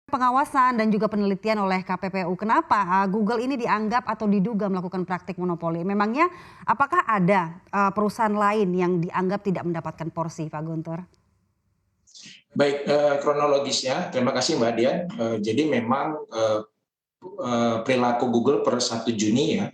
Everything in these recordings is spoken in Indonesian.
Pengawasan dan juga penelitian oleh KPPU. Kenapa Google ini dianggap atau diduga melakukan praktik monopoli? Memangnya apakah ada perusahaan lain yang dianggap tidak mendapatkan porsi, Pak Guntur? Baik, kronologisnya, terima kasih Mbak Dian. Jadi memang perilaku Google per 1 Juni ya,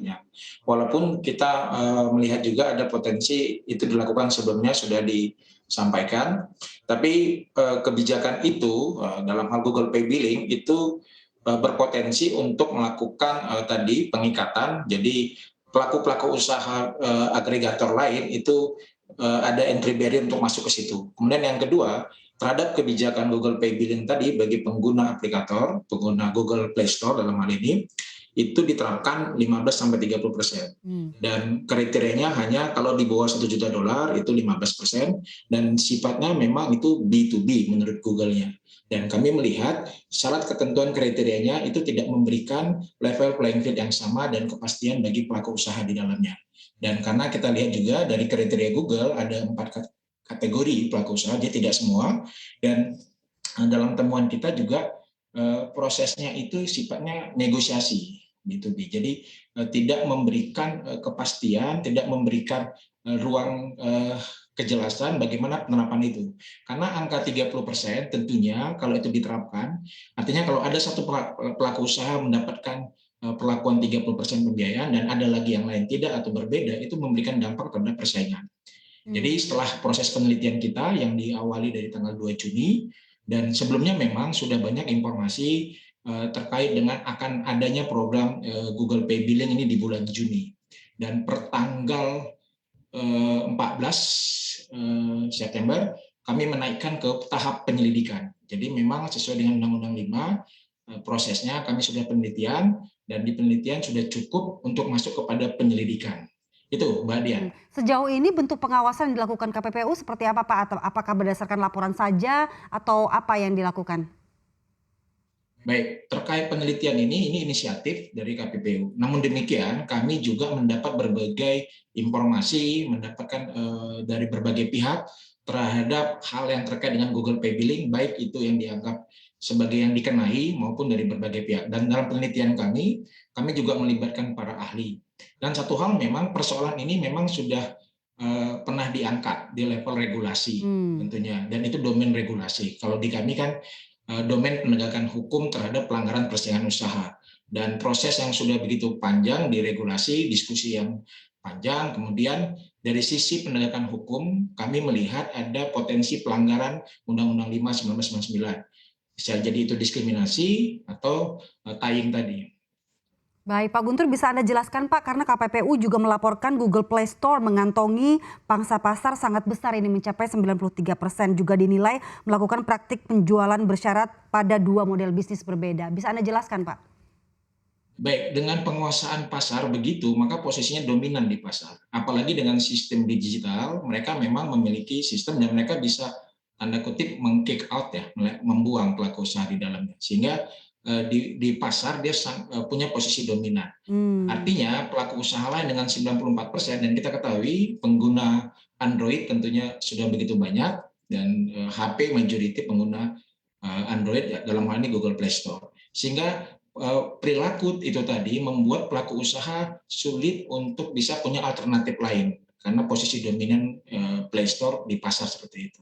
walaupun kita melihat juga ada potensi itu dilakukan sebelumnya sudah disampaikan, tapi kebijakan itu dalam hal Google Pay Billing itu berpotensi untuk melakukan tadi pengikatan, jadi pelaku-pelaku usaha agregator lain itu ada entry barrier untuk masuk ke situ. Kemudian yang kedua, terhadap kebijakan Google Pay Billing tadi bagi pengguna aplikator, pengguna Google Play Store dalam hal ini, itu diterapkan 15-30%. Dan kriterianya hanya kalau di bawah $1 juta itu 15%, dan sifatnya memang itu B2B menurut Google-nya. Dan kami melihat syarat ketentuan kriterianya itu tidak memberikan level playing field yang sama dan kepastian bagi pelaku usaha di dalamnya. Dan karena kita lihat juga dari kriteria Google ada 4 kategori pelaku usaha, dia tidak semua, dan dalam temuan kita juga prosesnya itu sifatnya negosiasi B2B. Jadi tidak memberikan kepastian, tidak memberikan ruang kejelasan bagaimana penerapan itu. Karena angka 30% tentunya kalau itu diterapkan, artinya kalau ada satu pelaku usaha mendapatkan perlakuan 30% pembiayaan dan ada lagi yang lain tidak atau berbeda, itu memberikan dampak terhadap persaingan. Jadi setelah proses penelitian kita yang diawali dari tanggal 2 Juni, dan sebelumnya memang sudah banyak informasi terkait dengan akan adanya program Google Pay Billing ini di bulan Juni. Dan per tanggal 14 September kami menaikkan ke tahap penyelidikan. Jadi memang sesuai dengan Undang-Undang 5 prosesnya kami sudah penelitian, dan di penelitian sudah cukup untuk masuk kepada penyelidikan. Itu Mbak Dian. Sejauh ini bentuk pengawasan yang dilakukan KPPU seperti apa Pak? Atau apakah berdasarkan laporan saja atau apa yang dilakukan? Baik, terkait penelitian ini inisiatif dari KPPU. Namun demikian, kami juga mendapat berbagai informasi, mendapatkan dari berbagai pihak terhadap hal yang terkait dengan Google Pay Billing, baik itu yang dianggap sebagai yang dikenai maupun dari berbagai pihak. Dan dalam penelitian kami juga melibatkan para ahli. Dan satu hal memang persoalan ini memang sudah pernah diangkat di level regulasi tentunya, dan itu domain regulasi. Kalau di kami kan domain penegakan hukum terhadap pelanggaran persaingan usaha, dan proses yang sudah begitu panjang di regulasi, diskusi yang panjang, kemudian dari sisi penegakan hukum kami melihat ada potensi pelanggaran Undang-Undang 5 1999, bisa jadi itu diskriminasi atau tying tadi. Baik Pak Guntur, bisa Anda jelaskan Pak, karena KPPU juga melaporkan Google Play Store mengantongi pangsa pasar sangat besar, ini mencapai 93%, juga dinilai melakukan praktik penjualan bersyarat pada 2 model bisnis berbeda. Bisa Anda jelaskan Pak? Baik, dengan penguasaan pasar begitu, maka posisinya dominan di pasar. Apalagi dengan sistem digital, mereka memang memiliki sistem dan mereka bisa tanda kutip meng-kick out ya, membuang pelaku usaha di dalamnya. Sehingga di pasar dia punya posisi dominan. Artinya pelaku usaha lain dengan 94%, dan kita ketahui pengguna Android tentunya sudah begitu banyak, dan HP majority pengguna Android ya, dalam hal ini Google Play Store. Sehingga perilaku itu tadi membuat pelaku usaha sulit untuk bisa punya alternatif lain karena posisi dominan Play Store di pasar seperti itu.